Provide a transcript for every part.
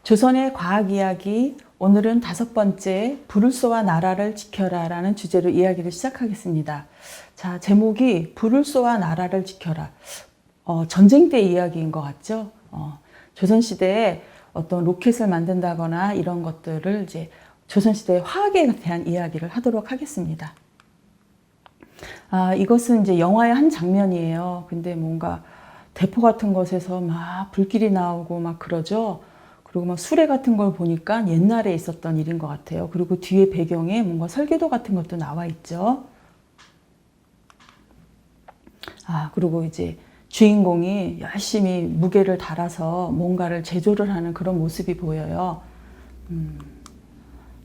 조선의 과학 이야기, 오늘은 5번째 불을 쏘아 나라를 지켜라 라는 주제로 이야기를 시작하겠습니다. 자, 제목이 불을 쏘아 나라를 지켜라. 전쟁 때 이야기인 것 같죠? 조선시대에 어떤 로켓을 만든다거나 이런 것들을 이제 조선시대의 화학에 대한 이야기를 하도록 하겠습니다. 이것은 이제 영화의 한 장면이에요. 근데 뭔가 대포 같은 것에서 막 불길이 나오고 막 그러죠. 그리고 막 수레 같은 걸 보니까 옛날에 있었던 일인 것 같아요. 그리고 뒤에 배경에 뭔가 설계도 같은 것도 나와 있죠. 그리고 이제 주인공이 열심히 무게를 달아서 뭔가를 제조를 하는 그런 모습이 보여요.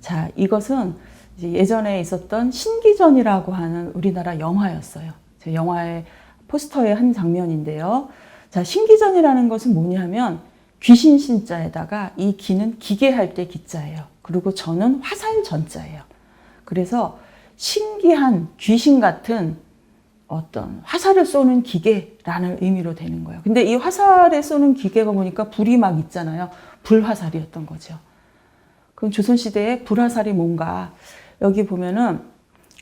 자, 이것은 이제 예전에 있었던 신기전이라고 하는 우리나라 영화였어요. 제 영화의 포스터의 한 장면인데요. 자, 신기전이라는 것은 뭐냐면 귀신 신자에다가 이 기는 기계할 때 기자예요. 그리고 전은 화살 전자예요. 그래서 신기한 귀신 같은 어떤 화살을 쏘는 기계라는 의미로 되는 거예요. 근데 이 화살에 쏘는 기계가 보니까 불이 막 있잖아요. 불화살이었던 거죠. 그럼 조선시대에 불화살이 뭔가, 여기 보면은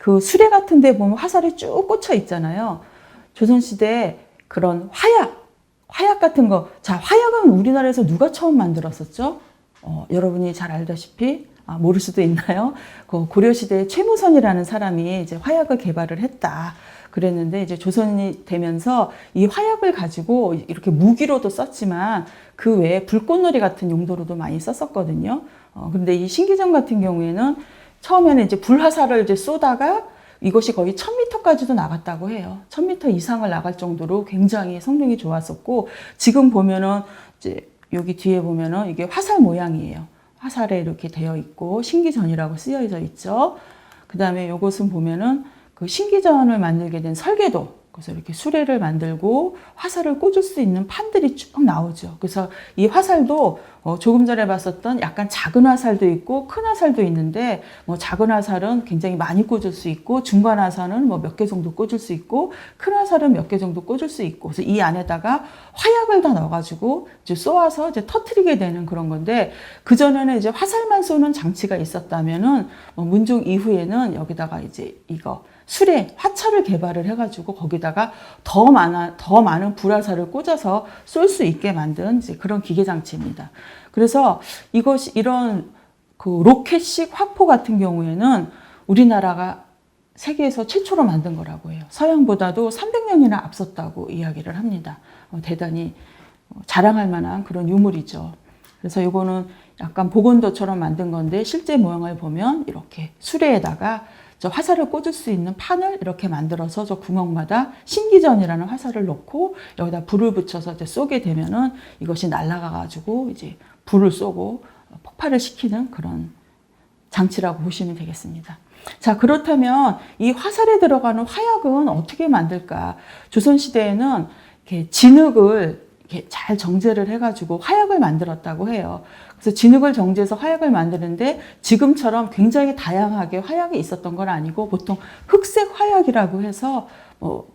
그 수레 같은 데 보면 화살이 쭉 꽂혀 있잖아요. 조선시대에 그런 화약 같은 거. 자, 화약은 우리나라에서 누가 처음 만들었었죠? 여러분이 잘 알다시피, 모를 수도 있나요? 그 고려시대에 최무선이라는 사람이 이제 화약을 개발을 했다. 그랬는데 이제 조선이 되면서 이 화약을 가지고 이렇게 무기로도 썼지만 그 외에 불꽃놀이 같은 용도로도 많이 썼었거든요. 근데 이 신기전 같은 경우에는 처음에는 이제 불화살을 이제 쏘다가 이것이 거의 1000m까지도 나갔다고 해요. 1000m 이상을 나갈 정도로 굉장히 성능이 좋았었고, 지금 보면은 이제 여기 뒤에 보면은 이게 화살 모양이에요. 화살에 이렇게 되어 있고 신기전이라고 쓰여져 있죠. 그 다음에 이것은 보면은 그 신기전을 만들게 된 설계도, 그래서 이렇게 수레를 만들고 화살을 꽂을 수 있는 판들이 쭉 나오죠. 그래서 이 화살도 조금 전에 봤었던 약간 작은 화살도 있고 큰 화살도 있는데, 작은 화살은 굉장히 많이 꽂을 수 있고, 중간 화살은 몇 개 정도 꽂을 수 있고, 큰 화살은 몇 개 정도 꽂을 수 있고, 그래서 이 안에다가 화약을 다 넣어가지고 이제 쏘아서 이제 터트리게 되는 그런 건데, 그 전에는 이제 화살만 쏘는 장치가 있었다면은 문종 이후에는 여기다가 이제 이거 수레, 화철을 개발을 해가지고 거기다가 더 많은 불화살을 꽂아서 쏠 수 있게 만든 이제 그런 기계 장치입니다. 그래서 이런 그 로켓식 화포 같은 경우에는 우리나라가 세계에서 최초로 만든 거라고 해요. 서양보다도 300년이나 앞섰다고 이야기를 합니다. 대단히 자랑할 만한 그런 유물이죠. 그래서 이거는 약간 복원도처럼 만든 건데, 실제 모양을 보면 이렇게 수레에다가 저 화살을 꽂을 수 있는 판을 이렇게 만들어서 저 구멍마다 신기전이라는 화살을 넣고 여기다 불을 붙여서 이제 쏘게 되면은 이것이 날아가 가지고 이제 불을 쏘고 폭발을 시키는 그런 장치라고 보시면 되겠습니다. 자, 그렇다면 이 화살에 들어가는 화약은 어떻게 만들까? 조선시대에는 이렇게 진흙을 이렇게 잘 정제를 해가지고 화약을 만들었다고 해요. 그래서 진흙을 정제해서 화약을 만드는데 지금처럼 굉장히 다양하게 화약이 있었던 건 아니고, 보통 흑색 화약이라고 해서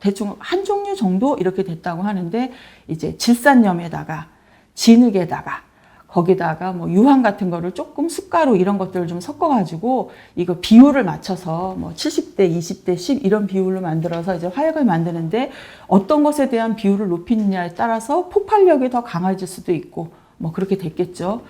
대충 한 종류 정도 이렇게 됐다고 하는데, 이제 질산염에다가 진흙에다가 거기다가 유황 같은 거를 조금 숟가루 이런 것들을 좀 섞어가지고 이거 비율을 맞춰서 70대, 20대, 10 이런 비율로 만들어서 이제 화약을 만드는데, 어떤 것에 대한 비율을 높이느냐에 따라서 폭발력이 더 강해질 수도 있고 그렇게 됐겠죠.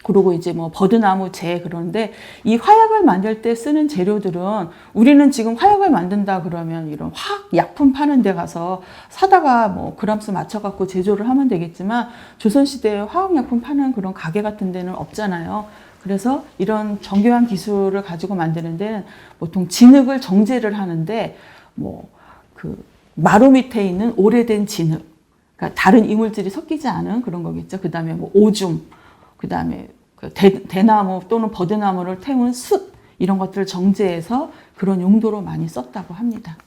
그리고 이제 버드나무, 재, 그런데 이 화약을 만들 때 쓰는 재료들은, 우리는 지금 화약을 만든다 그러면 이런 화학 약품 파는 데 가서 사다가 그람수 맞춰갖고 제조를 하면 되겠지만, 조선시대에 화학약품 파는 그런 가게 같은 데는 없잖아요. 그래서 이런 정교한 기술을 가지고 만드는 데는 보통 진흙을 정제를 하는데, 그 마루 밑에 있는 오래된 진흙, 그러니까 다른 이물질이 섞이지 않은 그런 거겠죠. 그 다음에 오줌, 그 다음에 대나무 또는 버드나무를 태운 숯, 이런 것들을 정제해서 그런 용도로 많이 썼다고 합니다.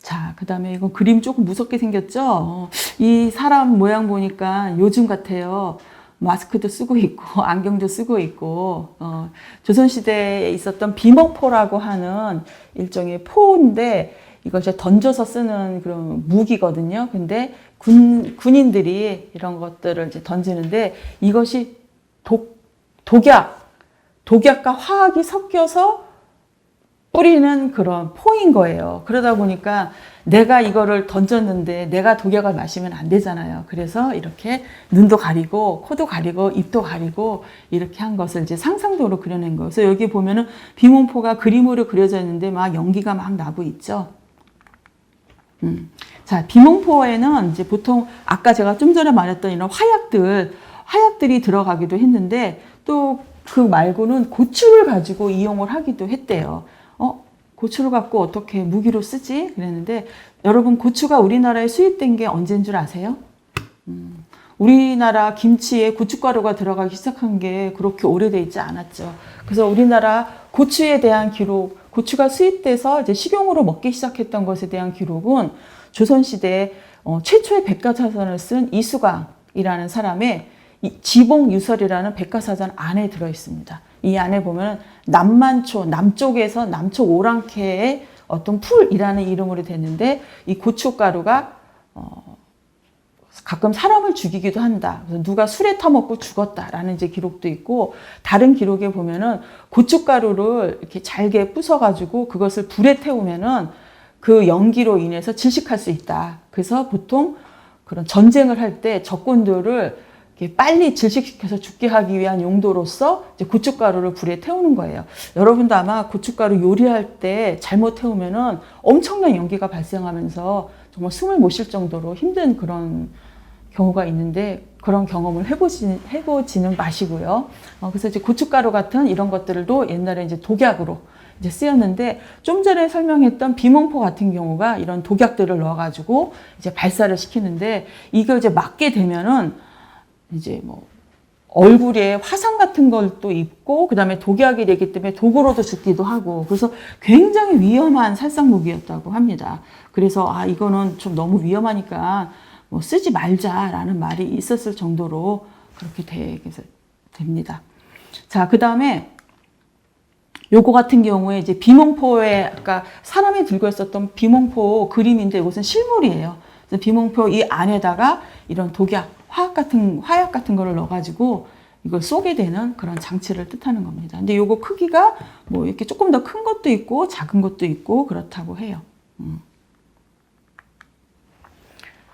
자, 그 다음에 이건 그림 조금 무섭게 생겼죠? 이 사람 모양 보니까 요즘 같아요. 마스크도 쓰고 있고 안경도 쓰고 있고, 조선시대에 있었던 비먹포라고 하는 일종의 포인데, 이것을 던져서 쓰는 그런 무기거든요. 근데 군인들이 이런 것들을 이제 던지는데 이것이 독약과 화학이 섞여서 뿌리는 그런 포인 거예요. 그러다 보니까 내가 이거를 던졌는데 내가 독약을 마시면 안 되잖아요. 그래서 이렇게 눈도 가리고 코도 가리고 입도 가리고 이렇게 한 것을 이제 상상도로 그려낸 거예요. 그래서 여기 보면은 비몽포가 그림으로 그려져 있는데 막 연기가 막 나고 있죠. 자, 비몽포에는 이제 보통 아까 제가 좀 전에 말했던 이런 화약들이 들어가기도 했는데 또 그 말고는 고추를 가지고 이용을 하기도 했대요. 고추를 갖고 어떻게 무기로 쓰지? 그랬는데 여러분 고추가 우리나라에 수입된 게 언제인 줄 아세요? 우리나라 김치에 고춧가루가 들어가기 시작한 게 그렇게 오래돼 있지 않았죠. 그래서 우리나라 고추에 대한 기록, 고추가 수입돼서 이제 식용으로 먹기 시작했던 것에 대한 기록은 조선시대에 최초의 백과사전을 쓴 이수광이라는 사람의 지봉유설이라는 백과사전 안에 들어 있습니다. 이 안에 보면 남만초, 남쪽에서 남쪽 오랑캐의 어떤 풀이라는 이름으로 됐는데 이 고춧가루가 가끔 사람을 죽이기도 한다. 그래서 누가 술에 타먹고 죽었다라는 이제 기록도 있고 다른 기록에 보면은 고춧가루를 이렇게 잘게 부숴가지고 그것을 불에 태우면은 그 연기로 인해서 질식할 수 있다. 그래서 보통 그런 전쟁을 할 때 적군들을 빨리 질식시켜서 죽게 하기 위한 용도로서 이제 고춧가루를 불에 태우는 거예요. 여러분도 아마 고춧가루 요리할 때 잘못 태우면은 엄청난 연기가 발생하면서 정말 숨을 못 쉴 정도로 힘든 그런 경우가 있는데 그런 경험을 해보지는 마시고요. 그래서 이제 고춧가루 같은 이런 것들도 옛날에 이제 독약으로 이제 쓰였는데 좀 전에 설명했던 비몽포 같은 경우가 이런 독약들을 넣어가지고 이제 발사를 시키는데 이걸 이제 맞게 되면은 이제 뭐 얼굴에 화상 같은 걸도 입고 그다음에 독약이 되기 때문에 독으로도 죽기도 하고 그래서 굉장히 위험한 살상 무기였다고 합니다. 그래서 이거는 좀 너무 위험하니까 뭐 쓰지 말자라는 말이 있었을 정도로 그렇게 됩니다. 자, 그다음에 요거 같은 경우에 이제 비몽포에 아까 사람이 들고 있었던 비몽포 그림인데 이것은 실물이에요. 그래서 비몽포 이 안에다가 이런 독약 화약 같은 거를 넣어가지고 이걸 쏘게 되는 그런 장치를 뜻하는 겁니다. 근데 요거 크기가 뭐 이렇게 조금 더 큰 것도 있고 작은 것도 있고 그렇다고 해요.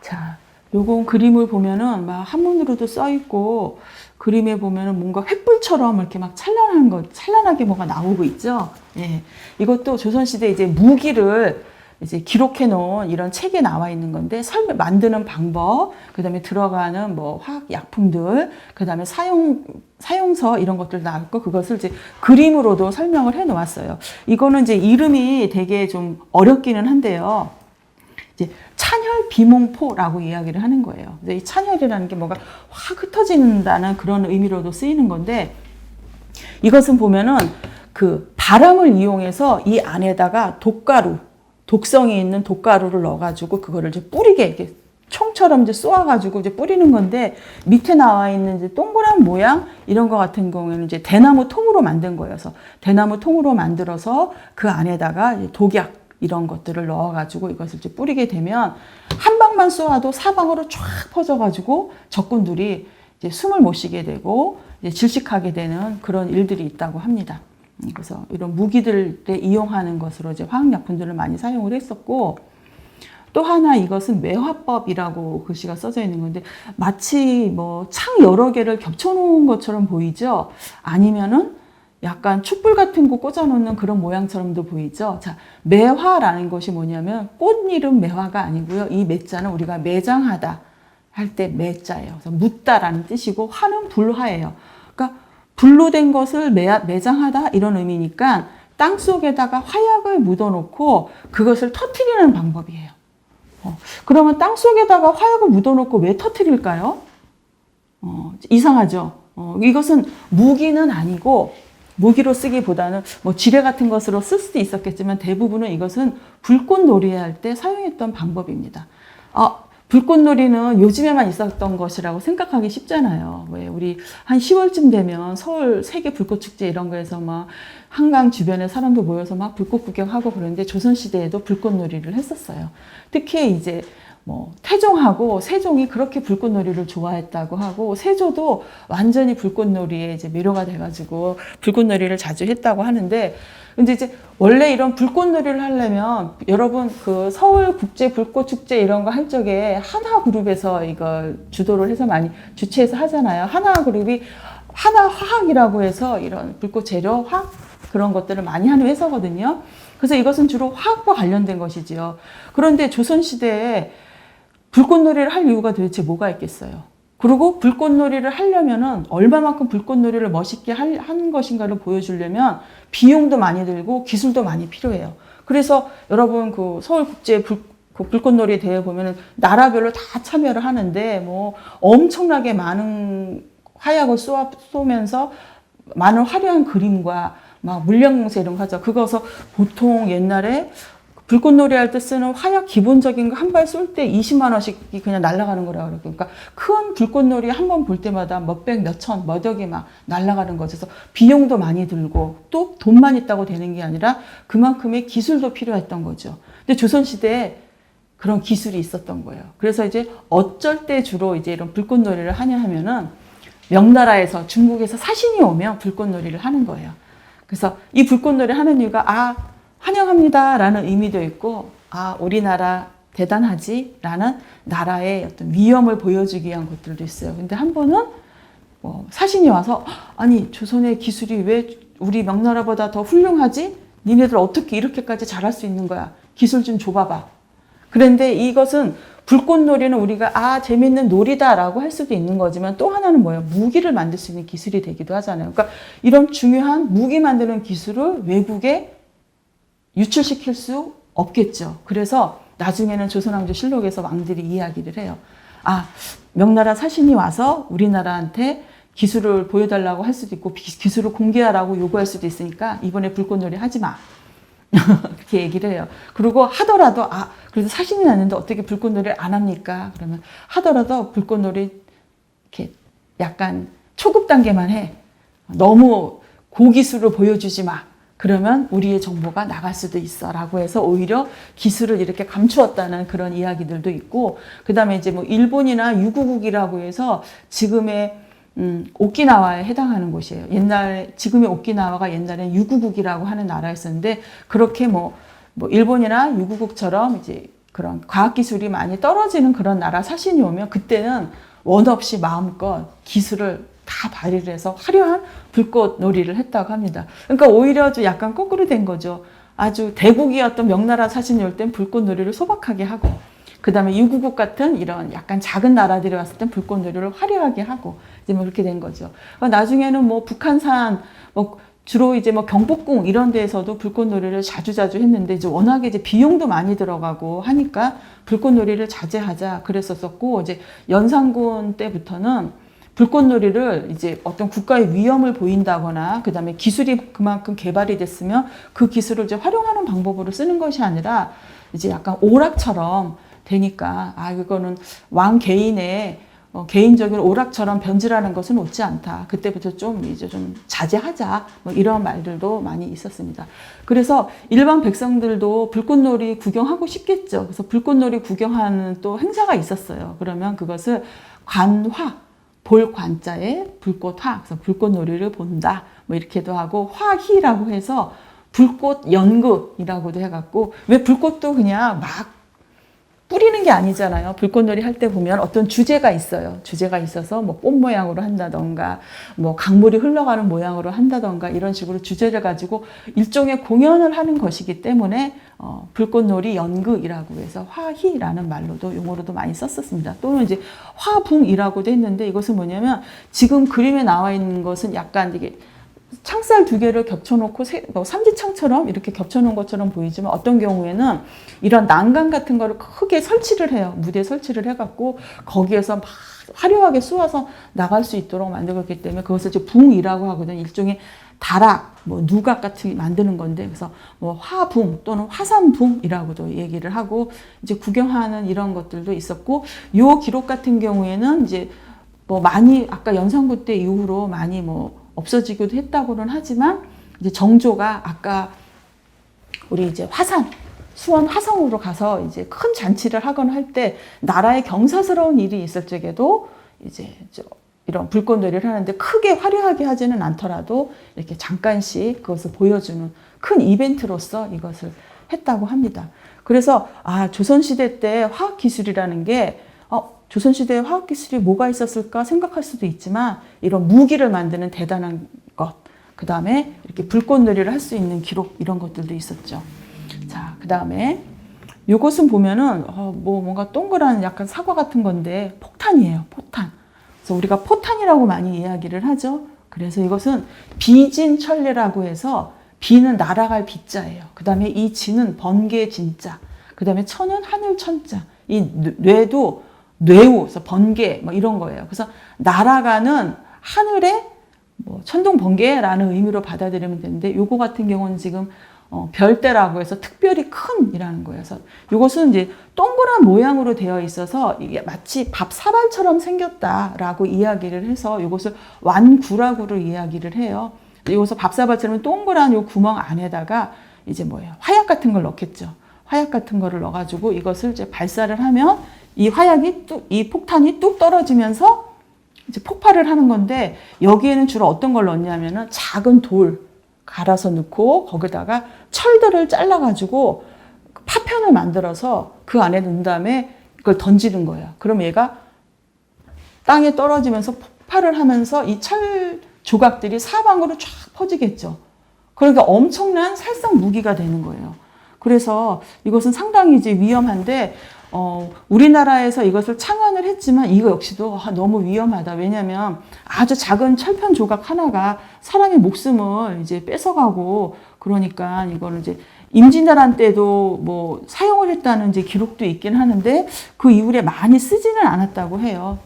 자, 요거 그림을 보면은 막 한문으로도 써 있고 그림에 보면은 뭔가 횃불처럼 이렇게 막 찬란하게 뭐가 나오고 있죠. 예. 이것도 조선시대 이제 무기를 이제 기록해 놓은 이런 책에 나와 있는 건데 만드는 방법, 그다음에 들어가는 뭐 화학 약품들, 그다음에 사용서 이런 것들 나왔고 그것을 이제 그림으로도 설명을 해 놓았어요. 이거는 이제 이름이 되게 좀 어렵기는 한데요. 이제 찬혈 비몽포라고 이야기를 하는 거예요. 이 찬혈이라는 게 뭔가 확 흩어진다는 그런 의미로도 쓰이는 건데 이것은 보면은 그 바람을 이용해서 이 안에다가 독성이 있는 독가루를 넣어가지고 그거를 이제 뿌리게 이렇게 총처럼 이제 쏘아가지고 이제 뿌리는 건데 밑에 나와 있는 이제 동그란 모양 이런 거 같은 경우에는 이제 대나무 통으로 만든 거여서 대나무 통으로 만들어서 그 안에다가 이제 독약 이런 것들을 넣어가지고 이것을 이제 뿌리게 되면 한 방만 쏘아도 사방으로 쫙 퍼져가지고 적군들이 이제 숨을 못 쉬게 되고 이제 질식하게 되는 그런 일들이 있다고 합니다. 그래서 이런 무기들에 이용하는 것으로 이제 화학약품들을 많이 사용을 했었고 또 하나 이것은 매화법이라고 글씨가 써져 있는 건데 마치 뭐 창 여러 개를 겹쳐놓은 것처럼 보이죠? 아니면은 약간 촛불 같은 거 꽂아놓는 그런 모양처럼도 보이죠? 자, 매화라는 것이 뭐냐면 꽃 이름 매화가 아니고요. 이 매자는 우리가 매장하다 할 때 매자예요. 그래서 묻다라는 뜻이고 화는 불화예요. 그러니까 불로 된 것을 매장하다 이런 의미니까 땅 속에다가 화약을 묻어놓고 그것을 터뜨리는 방법이에요. 그러면 땅 속에다가 화약을 묻어놓고 왜 터뜨릴까요? 이상하죠? 이것은 무기는 아니고 무기로 쓰기보다는 뭐 지뢰 같은 것으로 쓸 수도 있었겠지만 대부분은 이것은 불꽃놀이 할 때 사용했던 방법입니다. 불꽃놀이는 요즘에만 있었던 것이라고 생각하기 쉽잖아요. 왜 우리 한 10월쯤 되면 서울 세계 불꽃축제 이런 거에서 막 한강 주변에 사람들 모여서 막 불꽃 구경하고 그러는데 조선시대에도 불꽃놀이를 했었어요. 특히 이제 뭐 태종하고 세종이 그렇게 불꽃놀이를 좋아했다고 하고 세조도 완전히 불꽃놀이에 이제 매료가 돼가지고 불꽃놀이를 자주 했다고 하는데 근데 이제 원래 이런 불꽃놀이를 하려면 여러분 그 서울 국제 불꽃 축제 이런 거 할 적에 하나그룹에서 이걸 주도를 해서 많이 주최해서 하잖아요. 하나그룹이 하나화학이라고 해서 이런 불꽃 재료 화학 그런 것들을 많이 하는 회사거든요. 그래서 이것은 주로 화학과 관련된 것이지요. 그런데 조선시대에 불꽃놀이를 할 이유가 도대체 뭐가 있겠어요? 그리고 불꽃놀이를 하려면은 얼마만큼 불꽃놀이를 멋있게 한 것인가를 보여주려면 비용도 많이 들고 기술도 많이 필요해요. 그래서 여러분 그 서울국제 불꽃놀이 대회 보면은 나라별로 다 참여를 하는데 뭐 엄청나게 많은 화약을 쏘면서 많은 화려한 그림과 막 물량공세 이런 거 하죠. 그거서 보통 옛날에 불꽃놀이 할 때 쓰는 화약 기본적인 거 한 발 쏠 때 20만 원씩이 그냥 날아가는 거라고 그래요. 그러니까 큰 불꽃놀이 한 번 볼 때마다 몇백, 몇천, 몇 억이 막 날아가는 거죠. 그래서 비용도 많이 들고 또 돈만 있다고 되는 게 아니라 그만큼의 기술도 필요했던 거죠. 근데 조선시대에 그런 기술이 있었던 거예요. 그래서 이제 어쩔 때 주로 이제 이런 불꽃놀이를 하냐 하면은 명나라에서 중국에서 사신이 오면 불꽃놀이를 하는 거예요. 그래서 이 불꽃놀이 하는 이유가 환영합니다 라는 의미도 있고 우리나라 대단하지 라는 나라의 어떤 위엄을 보여주기 위한 것들도 있어요. 근데 한 번은 사신이 와서 아니 조선의 기술이 왜 우리 명나라보다 더 훌륭하지? 니네들 어떻게 이렇게까지 잘할 수 있는 거야? 기술 좀 줘봐봐. 그런데 이것은 불꽃놀이는 우리가 재밌는 놀이다라고 할 수도 있는 거지만 또 하나는 뭐예요? 무기를 만들 수 있는 기술이 되기도 하잖아요. 그러니까 이런 중요한 무기 만드는 기술을 외국에 유출시킬 수 없겠죠. 그래서 나중에는 조선왕조실록에서 왕들이 이야기를 해요. 명나라 사신이 와서 우리나라한테 기술을 보여달라고 할 수도 있고 기술을 공개하라고 요구할 수도 있으니까 이번에 불꽃놀이 하지 마. 그렇게 얘기를 해요. 그리고 하더라도 그래도 사신이 났는데 어떻게 불꽃놀이를 안 합니까? 그러면 하더라도 불꽃놀이 이렇게 약간 초급 단계만 해. 너무 고기술을 보여주지 마. 그러면 우리의 정보가 나갈 수도 있어 라고 해서 오히려 기술을 이렇게 감추었다는 그런 이야기들도 있고 그 다음에 이제 뭐 일본이나 유구국이라고 해서 지금의 오키나와에 해당하는 곳이에요. 지금의 오키나와가 옛날엔 유구국이라고 하는 나라였었는데 그렇게 뭐 일본이나 유구국처럼 이제 그런 과학기술이 많이 떨어지는 그런 나라 사신이 오면 그때는 원 없이 마음껏 기술을 다 발휘를 해서 화려한 불꽃놀이를 했다고 합니다. 그러니까 오히려 좀 약간 거꾸로 된 거죠. 아주 대국이었던 명나라 사신이 올 땐 불꽃놀이를 소박하게 하고 그 다음에 유구국 같은 이런 약간 작은 나라들이 왔을 땐 불꽃놀이를 화려하게 하고 이제 뭐 그렇게 된 거죠. 나중에는 뭐 북한산 주로 이제 뭐 경복궁 이런 데에서도 불꽃놀이를 자주자주 했는데 이제 워낙에 이제 비용도 많이 들어가고 하니까 불꽃놀이를 자제하자 그랬었고 이제 연산군 때부터는 불꽃놀이를 이제 어떤 국가의 위험을 보인다거나 그다음에 기술이 그만큼 개발이 됐으면 그 기술을 이제 활용하는 방법으로 쓰는 것이 아니라 이제 약간 오락처럼 되니까 이거는 왕 개인의 개인적인 오락처럼 변질하는 것은 옳지 않다. 그때부터 좀 자제하자. 이런 말들도 많이 있었습니다. 그래서 일반 백성들도 불꽃놀이 구경하고 싶겠죠. 그래서 불꽃놀이 구경하는 또 행사가 있었어요. 그러면 그것을 관화, 볼 관자에 불꽃화, 그래서 불꽃놀이를 본다. 이렇게도 하고 화희라고 해서 불꽃 연극이라고도 해갖고 왜 불꽃도 그냥 막 뿌리는 게 아니잖아요. 불꽃놀이 할 때 보면 어떤 주제가 있어요. 주제가 있어서 꽃 모양으로 한다던가, 강물이 흘러가는 모양으로 한다던가 이런 식으로 주제를 가지고 일종의 공연을 하는 것이기 때문에 불꽃놀이 연극이라고 해서 화희라는 말로도 용어로도 많이 썼었습니다. 또는 이제 화붕이라고도 했는데 이것은 뭐냐면 지금 그림에 나와 있는 것은 약간 이게 창살 두 개를 겹쳐놓고 삼지창처럼 이렇게 겹쳐놓은 것처럼 보이지만 어떤 경우에는 이런 난간 같은 거를 크게 설치를 해요. 무대에 설치를 해갖고 거기에서 막 화려하게 쏘아서 나갈 수 있도록 만들었기 때문에 그것을 이제 붕이라고 하거든요. 일종의 다락, 뭐 누각 같은 게 만드는 건데, 그래서 뭐 화붕 또는 화산붕이라고도 얘기를 하고 이제 구경하는 이런 것들도 있었고, 요 기록 같은 경우에는 이제 뭐 많이 아까 연산부 때 이후로 많이 뭐 없어지기도 했다고는 하지만, 이제 정조가 아까 우리 이제 화산, 수원 화성으로 가서 이제 큰 잔치를 하거나 할 때 나라에 경사스러운 일이 있을 적에도 이제 이런 불꽃놀이를 하는데 크게 화려하게 하지는 않더라도 이렇게 잠깐씩 그것을 보여주는 큰 이벤트로서 이것을 했다고 합니다. 그래서 조선시대 때 화학기술이라는 게 조선시대에 화학기술이 뭐가 있었을까 생각할 수도 있지만, 이런 무기를 만드는 대단한 것, 그 다음에 이렇게 불꽃놀이를 할 수 있는 기록, 이런 것들도 있었죠. 자, 그 다음에 이것은 보면은 뭔가 동그란 약간 사과 같은 건데 폭탄이에요. 폭탄. 그래서 우리가 포탄이라고 많이 이야기를 하죠. 그래서 이것은 비진천례라고 해서, 비는 날아갈 비자예요. 그 다음에 이 진은 번개 진자. 그 다음에 천은 하늘 천자. 이 뇌도 뇌우, 그래서 번개 뭐 이런 거예요. 그래서 날아가는 하늘의 뭐 천둥 번개라는 의미로 받아들이면 되는데, 요거 같은 경우는 지금 별대라고 해서 특별히 큰이라는 거예요. 그래서 이것은 이제 동그란 모양으로 되어 있어서 이게 마치 밥 사발처럼 생겼다라고 이야기를 해서 이것을 완구라고로 이야기를 해요. 이것을 밥 사발처럼 동그란 요 구멍 안에다가 이제 뭐예요? 화약 같은 걸 넣겠죠. 화약 같은 거를 넣어가지고 이것을 이제 발사를 하면 이 화약이 이 폭탄이 뚝 떨어지면서 이제 폭발을 하는 건데, 여기에는 주로 어떤 걸 넣냐면은 작은 돌 갈아서 넣고 거기다가 철들을 잘라가지고 파편을 만들어서 그 안에 넣은 다음에 그걸 던지는 거예요. 그럼 얘가 땅에 떨어지면서 폭발을 하면서 이 철 조각들이 사방으로 쫙 퍼지겠죠. 그러니까 엄청난 살상 무기가 되는 거예요. 그래서 이것은 상당히 이제 위험한데, 우리나라에서 이것을 창안을 했지만 이거 역시도 너무 위험하다. 왜냐하면 아주 작은 철편 조각 하나가 사람의 목숨을 이제 뺏어가고, 그러니까 이거는 이제 임진왜란 때도 뭐 사용을 했다는 이제 기록도 있긴 하는데, 그 이후에 많이 쓰지는 않았다고 해요.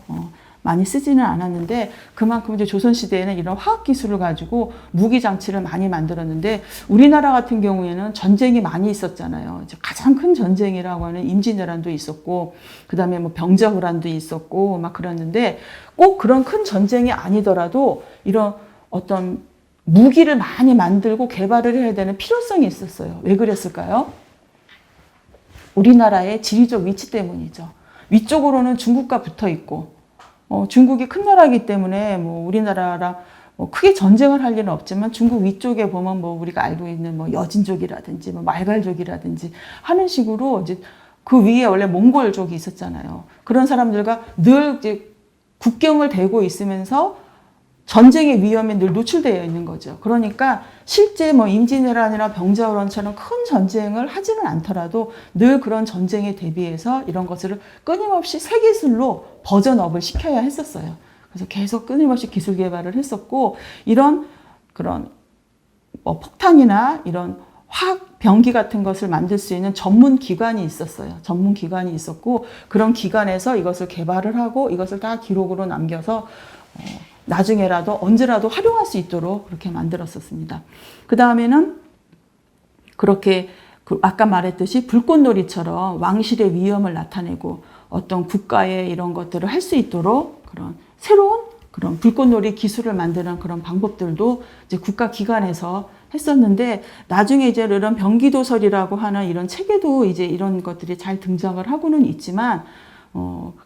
많이 쓰지는 않았는데, 그만큼 이제 조선시대에는 이런 화학기술을 가지고 무기장치를 많이 만들었는데, 우리나라 같은 경우에는 전쟁이 많이 있었잖아요. 이제 가장 큰 전쟁이라고 하는 임진왜란도 있었고, 그 다음에 뭐 병자호란도 있었고, 막 그랬는데, 꼭 그런 큰 전쟁이 아니더라도 이런 어떤 무기를 많이 만들고 개발을 해야 되는 필요성이 있었어요. 왜 그랬을까요? 우리나라의 지리적 위치 때문이죠. 위쪽으로는 중국과 붙어 있고, 중국이 큰 나라이기 때문에 뭐 우리나라랑 뭐 크게 전쟁을 할 일은 없지만, 중국 위쪽에 보면 뭐 우리가 알고 있는 뭐 여진족이라든지 뭐 말갈족이라든지 하는 식으로 이제 그 위에 원래 몽골족이 있었잖아요. 그런 사람들과 늘 이제 국경을 대고 있으면서 전쟁의 위험에 늘 노출되어 있는 거죠. 그러니까 실제 뭐 임진왜란이나 병자호란처럼 큰 전쟁을 하지는 않더라도 늘 그런 전쟁에 대비해서 이런 것을 끊임없이 새 기술로 버전업을 시켜야 했었어요. 그래서 계속 끊임없이 기술 개발을 했었고, 이런 그런 뭐 폭탄이나 이런 화학 병기 같은 것을 만들 수 있는 전문 기관이 있었어요. 전문 기관이 있었고, 그런 기관에서 이것을 개발을 하고 이것을 다 기록으로 남겨서 나중에라도 언제라도 활용할 수 있도록 그렇게 만들었었습니다. 그 다음에는 그렇게 아까 말했듯이 불꽃놀이처럼 왕실의 위험을 나타내고 어떤 국가의 이런 것들을 할 수 있도록 그런 새로운 그런 불꽃놀이 기술을 만드는 그런 방법들도 이제 국가기관에서 했었는데, 나중에 이제 이런 병기도설이라고 하는 이런 책에도 이제 이런 것들이 잘 등장을 하고는 있지만,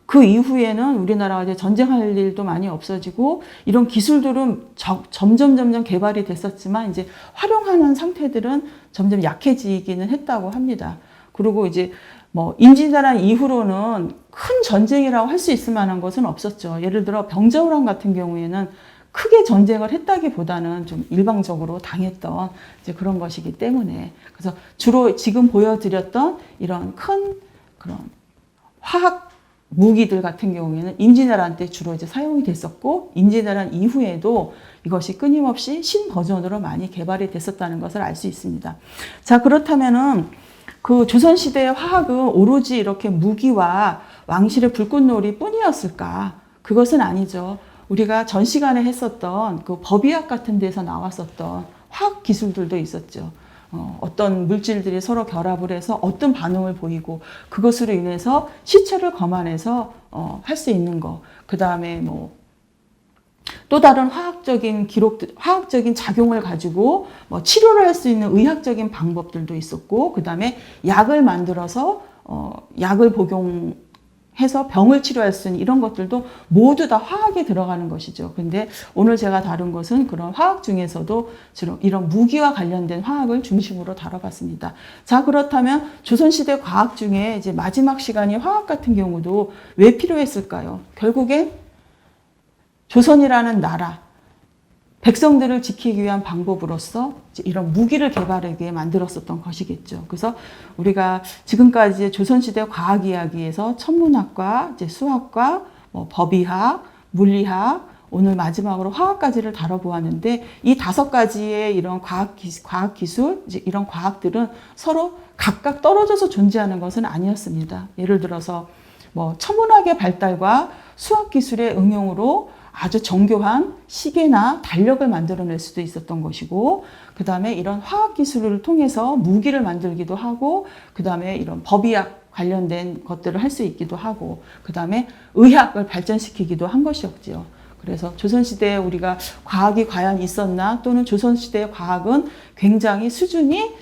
그 이후에는 우리나라가 이제 전쟁할 일도 많이 없어지고, 이런 기술들은 점점 개발이 됐었지만, 이제 활용하는 상태들은 점점 약해지기는 했다고 합니다. 그리고 이제 뭐 임진왜란 이후로는 큰 전쟁이라고 할 수 있을 만한 것은 없었죠. 예를 들어 병자호란 같은 경우에는 크게 전쟁을 했다기보다는 좀 일방적으로 당했던 이제 그런 것이기 때문에, 그래서 주로 지금 보여드렸던 이런 큰 그런 화학 무기들 같은 경우에는 임진왜란 때 주로 이제 사용이 됐었고, 임진왜란 이후에도 이것이 끊임없이 신버전으로 많이 개발이 됐었다는 것을 알 수 있습니다. 자, 그렇다면은 그 조선시대의 화학은 오로지 이렇게 무기와 왕실의 불꽃놀이 뿐이었을까? 그것은 아니죠. 우리가 전 시간에 했었던 그 법의학 같은 데서 나왔었던 화학 기술들도 있었죠. 어떤 물질들이 서로 결합을 해서 어떤 반응을 보이고 그것으로 인해서 시체를 검안해서 할 수 있는 거. 그 다음에 뭐 또 다른 화학적인 기록들, 화학적인 작용을 가지고 뭐 치료를 할 수 있는 의학적인 방법들도 있었고, 그 다음에 약을 만들어서 약을 복용해서 병을 치료할 수 있는 이런 것들도 모두 다 화학에 들어가는 것이죠. 근데 오늘 제가 다룬 것은 그런 화학 중에서도 주로 이런 무기와 관련된 화학을 중심으로 다뤄봤습니다. 자, 그렇다면 조선시대 과학 중에 이제 마지막 시간이 화학 같은 경우도 왜 필요했을까요? 결국엔 조선이라는 나라, 백성들을 지키기 위한 방법으로서 이런 무기를 개발하기 위해 만들었었던 것이겠죠. 그래서 우리가 지금까지 조선시대 과학 이야기에서 천문학과, 이제 수학과, 뭐 법의학, 물리학, 오늘 마지막으로 화학까지를 다뤄보았는데 이 5가지의 이런 과학 기술, 이제 이런 과학들은 서로 각각 떨어져서 존재하는 것은 아니었습니다. 예를 들어서 뭐 천문학의 발달과 수학 기술의 응용으로 아주 정교한 시계나 달력을 만들어낼 수도 있었던 것이고, 그 다음에 이런 화학 기술을 통해서 무기를 만들기도 하고, 그 다음에 이런 법의학 관련된 것들을 할 수 있기도 하고, 그 다음에 의학을 발전시키기도 한 것이었죠. 그래서 조선시대에 우리가 과학이 과연 있었나, 또는 조선시대의 과학은 굉장히 수준이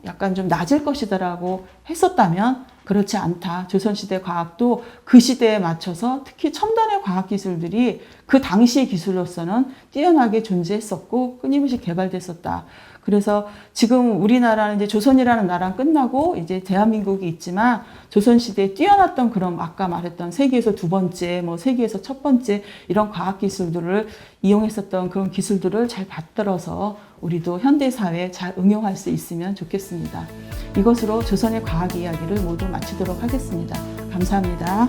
약간 좀 낮을 것이다라고 했었다면 그렇지 않다. 조선시대 과학도 그 시대에 맞춰서 특히 첨단의 과학기술들이 그 당시의 기술로서는 뛰어나게 존재했었고 끊임없이 개발됐었다. 그래서 지금 우리나라는 이제 조선이라는 나라는 끝나고 이제 대한민국이 있지만 조선시대에 뛰어났던 그런 아까 말했던 세계에서 2번째, 뭐 세계에서 1번째 이런 과학기술들을 이용했었던 그런 기술들을 잘 받들어서 우리도 현대사회에 잘 응용할 수 있으면 좋겠습니다. 이것으로 조선의 과학 이야기를 모두 마치도록 하겠습니다. 감사합니다.